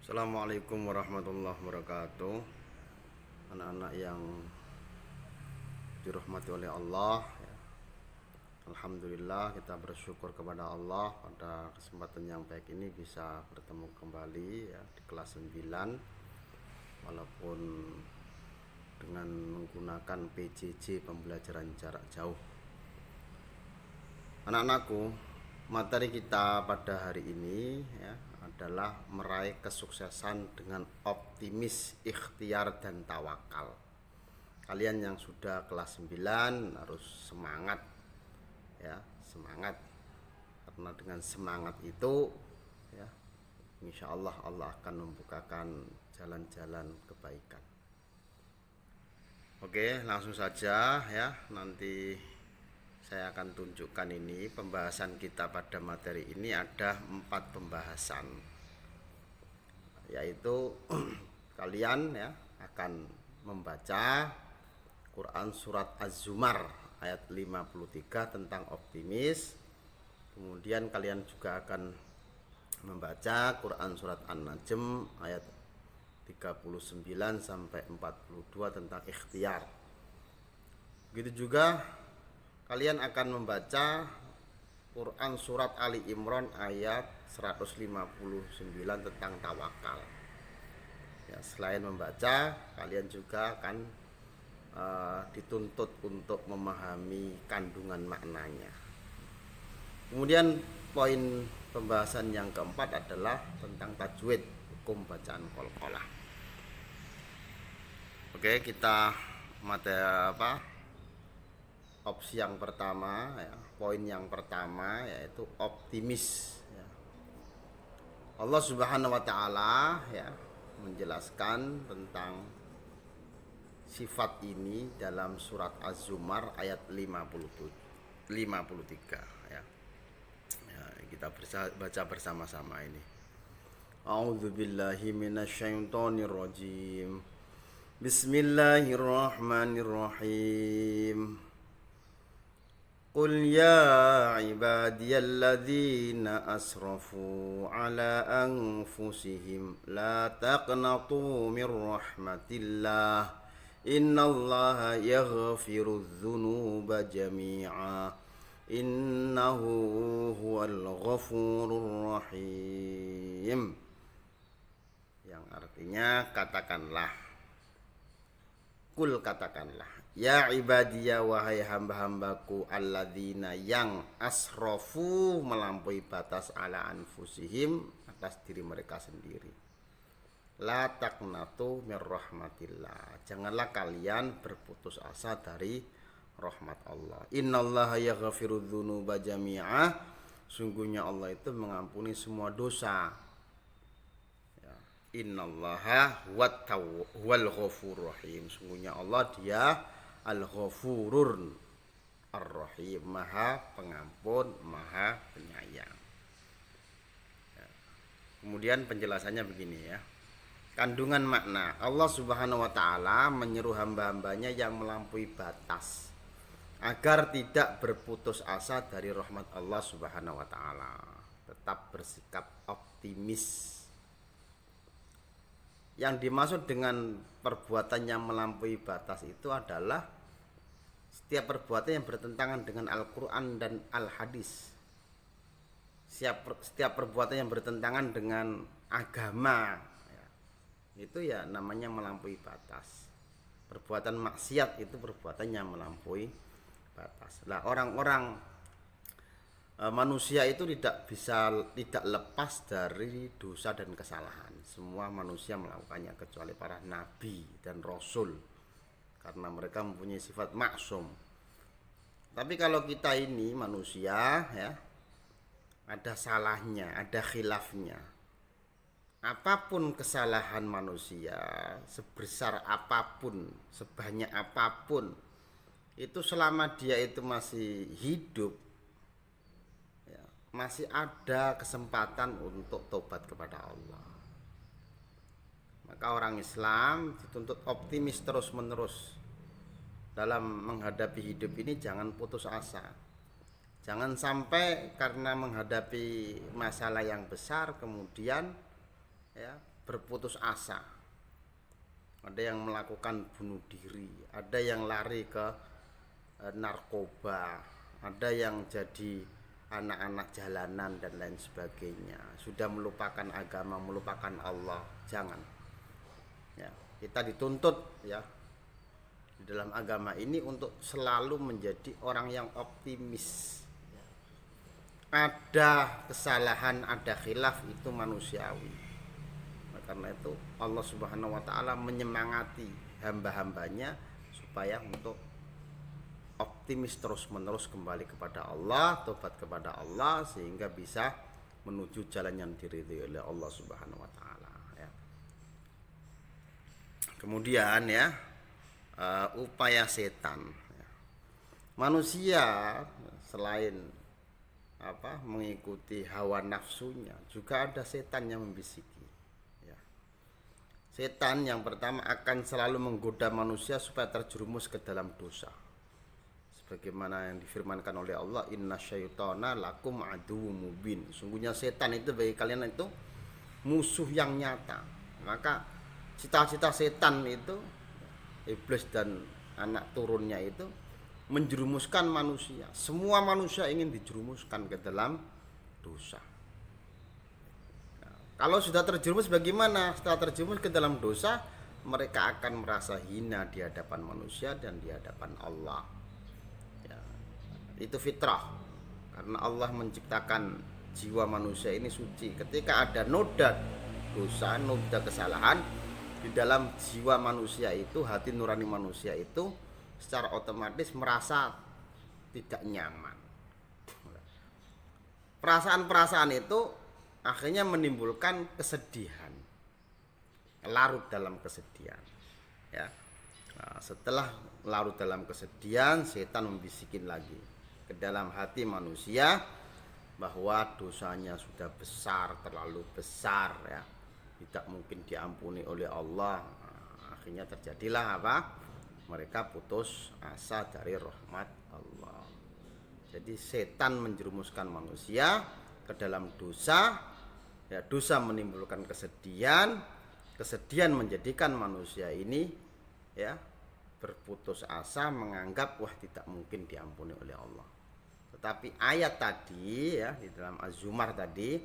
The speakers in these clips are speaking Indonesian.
Assalamualaikum warahmatullahi wabarakatuh. Anak-anak yang dirahmati oleh Allah ya. Alhamdulillah, kita bersyukur kepada Allah pada kesempatan yang baik ini bisa bertemu kembali ya di kelas 9, walaupun dengan menggunakan PJJ, pembelajaran jarak jauh. Anak-anakku, materi kita pada hari ini ya adalah meraih kesuksesan dengan optimis, ikhtiar dan tawakal. Kalian yang sudah kelas 9 harus semangat ya, semangat. Karena dengan semangat itu ya, insya Allah Allah akan membukakan jalan-jalan kebaikan. Oke, langsung saja ya. Nanti saya akan tunjukkan ini pembahasan kita pada materi ini ada 4 pembahasan, yaitu kalian ya akan membaca Quran surat Az-Zumar ayat 53 tentang optimis. Kemudian kalian juga akan membaca Quran surat An-Najm ayat 39 sampai 42 tentang ikhtiar. Begitu juga kalian akan membaca Quran surat Ali Imran ayat 159 tentang tawakal. Ya, selain membaca, kalian juga akan dituntut untuk memahami kandungan maknanya. Kemudian poin pembahasan yang keempat adalah tentang tajwid, hukum bacaan qalqalah. Oke, kita materi opsi yang pertama ya, poin yang pertama yaitu optimis ya. Allah Subhanahu wa taala ya menjelaskan tentang sifat ini dalam surat Az-Zumar ayat 53 ya. Ya, kita baca bersama-sama ini. A'udzubillahi minasyaitonirrajim. Bismillahirrahmanirrahim. Qul ya ibadiyalladzina asrafu ala anfusihim la taqnatu mir rahmatillah innallaha yaghfirudz dzunuba jami'a innahu huwal ghafurur rahim, yang artinya katakanlah, kul katakanlah, ya ibadiyah wahai hamba-hambaku, alladzina yang asrafu melampaui batas, ala anfusihim atas diri mereka sendiri, la taqnatu mir rahmatillah, janganlah kalian berputus asa dari rahmat Allah. Innallaha yaghfirudz dzunuba jami'a, sungguhnya Allah itu mengampuni semua dosa. Innallaha huwal ghafurur rahim, sungguhnya Allah dia al-ghafurur ar-rahim, maha pengampun, maha penyayang ya. Kemudian penjelasannya begini ya, kandungan makna, Allah Subhanahu wa ta'ala menyeru hamba-hambanya yang melampaui batas agar tidak berputus asa dari rahmat Allah Subhanahu wa ta'ala, tetap bersikap optimis. Yang dimaksud dengan perbuatan yang melampaui batas itu adalah setiap perbuatan yang bertentangan dengan Al-Quran dan Al-Hadis. Setiap perbuatan yang bertentangan dengan agama ya, itu ya namanya melampaui batas. Perbuatan maksiat itu perbuatan yang melampaui batas. Nah, orang-orang manusia itu tidak lepas dari dosa dan kesalahan. Semua manusia melakukannya kecuali para nabi dan rasul, karena mereka mempunyai sifat maksum. Tapi kalau kita ini manusia ya, ada salahnya, ada khilafnya. Apapun kesalahan manusia, sebesar apapun, sebanyak apapun, itu selama dia itu masih hidup, masih ada kesempatan untuk tobat kepada Allah. Maka orang Islam dituntut optimis terus-menerus dalam menghadapi hidup ini, jangan putus asa. Jangan sampai karena menghadapi masalah yang besar kemudian ya berputus asa, ada yang melakukan bunuh diri, ada yang lari ke narkoba, ada yang jadi anak-anak jalanan dan lain sebagainya, sudah melupakan agama, melupakan Allah. Jangan, ya, kita dituntut ya di dalam agama ini untuk selalu menjadi orang yang optimis. Ada kesalahan, ada khilaf, itu manusiawi. Karena itu Allah Subhanahu wa taala menyemangati hamba-hambanya supaya untuk optimis terus-menerus kembali kepada Allah, tobat kepada Allah, sehingga bisa menuju jalan yang diridhoi oleh Allah Subhanahu wa taala ya. Kemudian ya, upaya setan ya. Manusia selain mengikuti hawa nafsunya, juga ada setan yang membisiki ya. Setan yang pertama akan selalu menggoda manusia supaya terjerumus ke dalam dosa, sebagaimana yang difirmankan oleh Allah, inna syaitana lakum aduwwum mubin. Sungguhnya setan itu bagi kalian itu musuh yang nyata. Maka cita-cita setan itu, iblis dan anak turunnya itu menjerumuskan manusia. Semua manusia ingin dijerumuskan ke dalam dosa. Nah, kalau sudah terjerumus bagaimana? Setelah terjerumus ke dalam dosa, mereka akan merasa hina di hadapan manusia dan di hadapan Allah. Ya, itu fitrah. Karena Allah menciptakan jiwa manusia ini suci. Ketika ada noda dosa, noda kesalahan di dalam jiwa manusia itu, hati nurani manusia itu secara otomatis merasa tidak nyaman. Perasaan-perasaan itu akhirnya menimbulkan kesedihan, larut dalam kesedihan ya. Nah, setelah larut dalam kesedihan, setan membisikin lagi ke dalam hati manusia bahwa dosanya sudah besar, terlalu besar ya, tidak mungkin diampuni oleh Allah. Nah, akhirnya terjadilah apa? Mereka putus asa dari rahmat Allah. Jadi setan menjerumuskan manusia ke dalam dosa ya. Dosa menimbulkan kesedihan, kesedihan menjadikan manusia ini ya berputus asa, menganggap wah tidak mungkin diampuni oleh Allah. Tetapi ayat tadi ya di dalam Az-Zumar tadi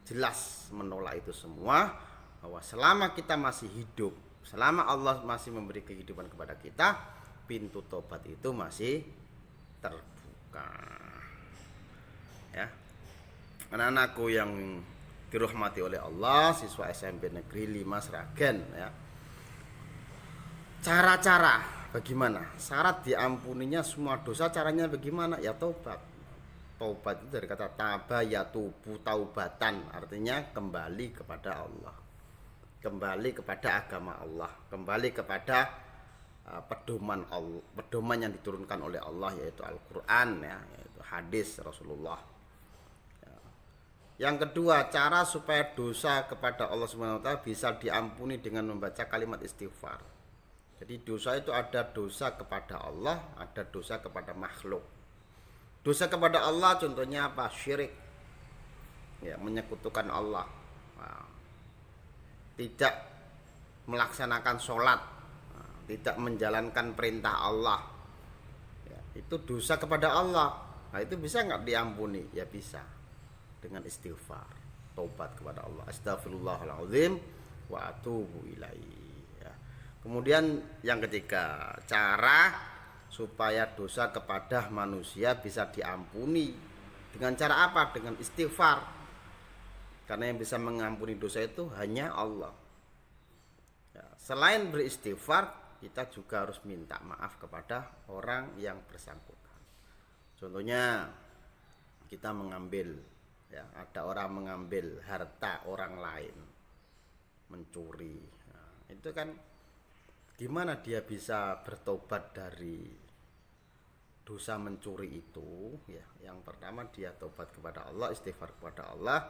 jelas menolak itu semua, bahwa selama kita masih hidup, selama Allah masih memberi kehidupan kepada kita, pintu tobat itu masih terbuka. Ya. Anak-anakku yang dirahmati oleh Allah, siswa SMP Negeri 5 Sragen ya. Cara-cara bagaimana? Syarat diampuninya semua dosa, caranya bagaimana? Ya tobat. Taubat itu dari kata taba ya tubu, taubatan, artinya kembali kepada Allah, kembali kepada agama Allah, kembali kepada pedoman Allah, pedoman yang diturunkan oleh Allah, yaitu Al-Quran ya, yaitu hadis Rasulullah ya. Yang kedua, cara supaya dosa kepada Allah Subhanahu wa taala bisa diampuni dengan membaca kalimat istighfar. Jadi dosa itu ada dosa kepada Allah, ada dosa kepada makhluk. Dosa kepada Allah contohnya apa? Syirik ya, menyekutukan Allah. Nah, tidak melaksanakan sholat, tidak menjalankan perintah Allah ya, itu dosa kepada Allah. Nah, itu bisa nggak diampuni? Ya bisa, dengan istighfar, taubat kepada Allah, astagfirullahaladzim wa atubu ilaihi ya. Kemudian yang ketiga, cara supaya dosa kepada manusia bisa diampuni dengan cara apa? Dengan istighfar. Karena yang bisa mengampuni dosa itu hanya Allah ya. Selain beristighfar, kita juga harus minta maaf kepada orang yang bersangkutan. Contohnya kita mengambil ya, ada orang mengambil harta orang lain, mencuri. Nah, itu kan gimana dia bisa bertobat dari dosa mencuri itu ya? Yang pertama dia tobat kepada Allah, istighfar kepada Allah.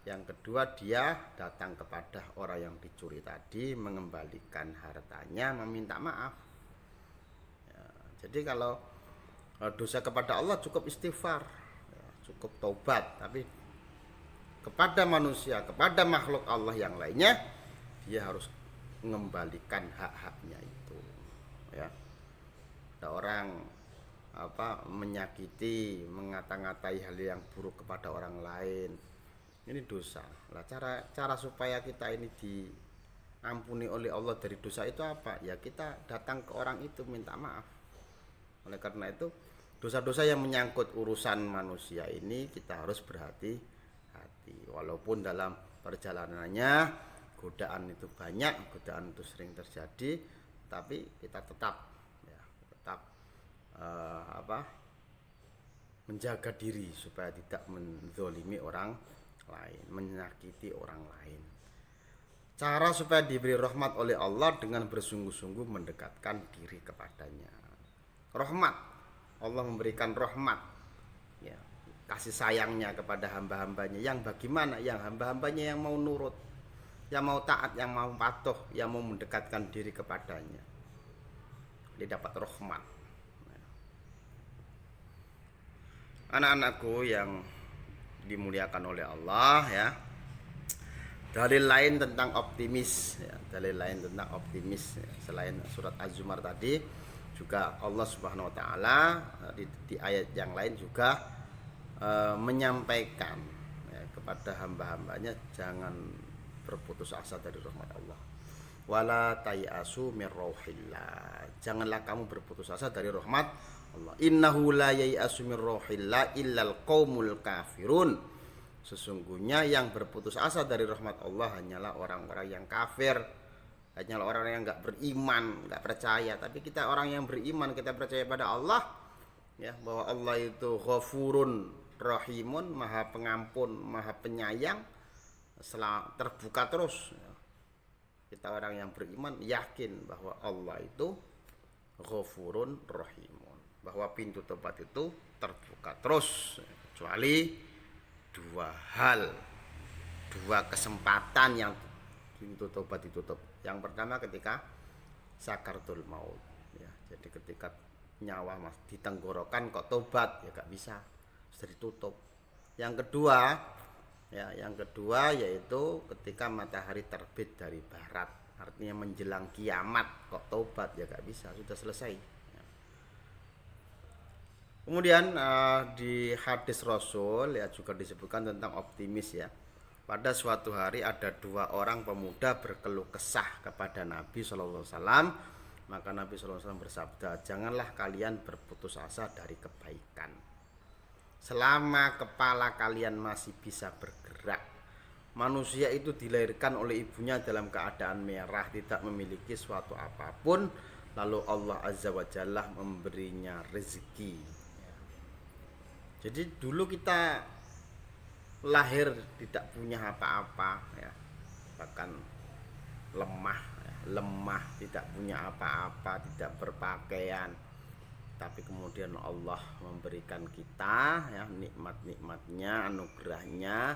Yang kedua dia datang kepada orang yang dicuri tadi, mengembalikan hartanya, meminta maaf ya. Jadi kalau dosa kepada Allah cukup istighfar ya, cukup taubat. Tapi kepada manusia, kepada makhluk Allah yang lainnya, dia harus mengembalikan hak-haknya itu, ya. Ada orang menyakiti, mengata-ngatai hal yang buruk kepada orang lain, ini dosa. Lah cara supaya kita ini diampuni oleh Allah dari dosa itu apa? Ya kita datang ke orang itu minta maaf. Oleh karena itu dosa-dosa yang menyangkut urusan manusia ini kita harus berhati-hati. Walaupun dalam perjalanannya godaan itu banyak, godaan itu sering terjadi, tapi kita tetap menjaga diri supaya tidak menzolimi orang lain, menyakiti orang lain. Cara supaya diberi rahmat oleh Allah dengan bersungguh-sungguh mendekatkan diri kepadanya. Rahmat, Allah memberikan rahmat, ya, kasih sayangnya kepada hamba-hambanya. Yang bagaimana? Yang hamba-hambanya yang mau nurut, yang mau taat, yang mau patuh, yang mau mendekatkan diri kepadanya, dia dapat rahmat. Anak-anakku yang dimuliakan oleh Allah, ya, dalil lain tentang optimis, ya, dalil lain tentang optimis, ya, selain surat Az-Zumar tadi, juga Allah Subhanahu Wa Taala di ayat yang lain juga menyampaikan, ya, kepada hamba-hambanya jangan berputus asa dari rahmat Allah. Wala tayasu mir rauhillah, janganlah kamu berputus asa dari rahmat Allah. Innahu la yayasu mir rauhillah illal qaumul kafirun, sesungguhnya yang berputus asa dari rahmat Allah hanyalah orang-orang yang kafir, hanyalah orang yang enggak beriman, enggak percaya. Tapi kita orang yang beriman, kita percaya pada Allah, ya, bahwa Allah itu Ghafurun Rahimun, Maha Pengampun, Maha Penyayang, terbuka terus. Kita orang yang beriman yakin bahwa Allah itu Ghafurun Rahimun, bahwa pintu tobat itu terbuka terus, kecuali dua hal, dua kesempatan yang pintu tobat ditutup. Yang pertama ketika sakaratul maut, ya, jadi ketika nyawa di tenggorokan kok tobat, ya gak bisa, sudah ditutup. Yang kedua yaitu ketika matahari terbit dari barat, artinya menjelang kiamat kok tobat, ya gak bisa, sudah selesai. Kemudian di hadis Rasul, ya, juga disebutkan tentang optimis, ya. Pada suatu hari ada dua orang pemuda berkeluh kesah kepada Nabi SAW. Maka Nabi SAW bersabda, janganlah kalian berputus asa dari kebaikan selama kepala kalian masih bisa bergerak. Manusia itu dilahirkan oleh ibunya dalam keadaan merah, tidak memiliki suatu apapun, lalu Allah Azza wa Jalla memberinya rezeki. Jadi dulu kita lahir tidak punya apa-apa, ya, bahkan lemah, tidak punya apa-apa, tidak berpakaian. Tapi kemudian Allah memberikan kita, ya, nikmat-nikmatnya, anugerahnya.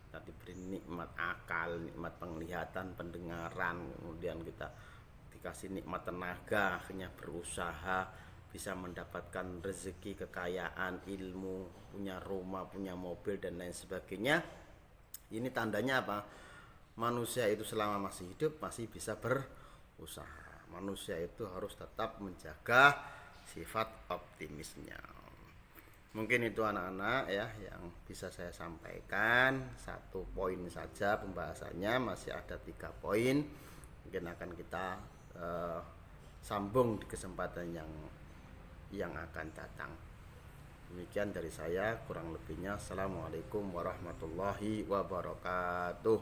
Kita diberi nikmat akal, nikmat penglihatan, pendengaran, kemudian kita dikasih nikmat tenaga, akhirnya berusaha, bisa mendapatkan rezeki, kekayaan, ilmu, punya rumah, punya mobil, dan lain sebagainya. Ini tandanya apa? Manusia itu selama masih hidup masih bisa berusaha. Manusia itu harus tetap menjaga sifat optimisnya. Mungkin itu anak-anak, ya, yang bisa saya sampaikan. Satu poin saja pembahasannya, masih ada 3 poin. Mungkin akan kita sambung di kesempatan yang akan datang. Demikian dari saya, kurang lebihnya assalamualaikum warahmatullahi wabarakatuh.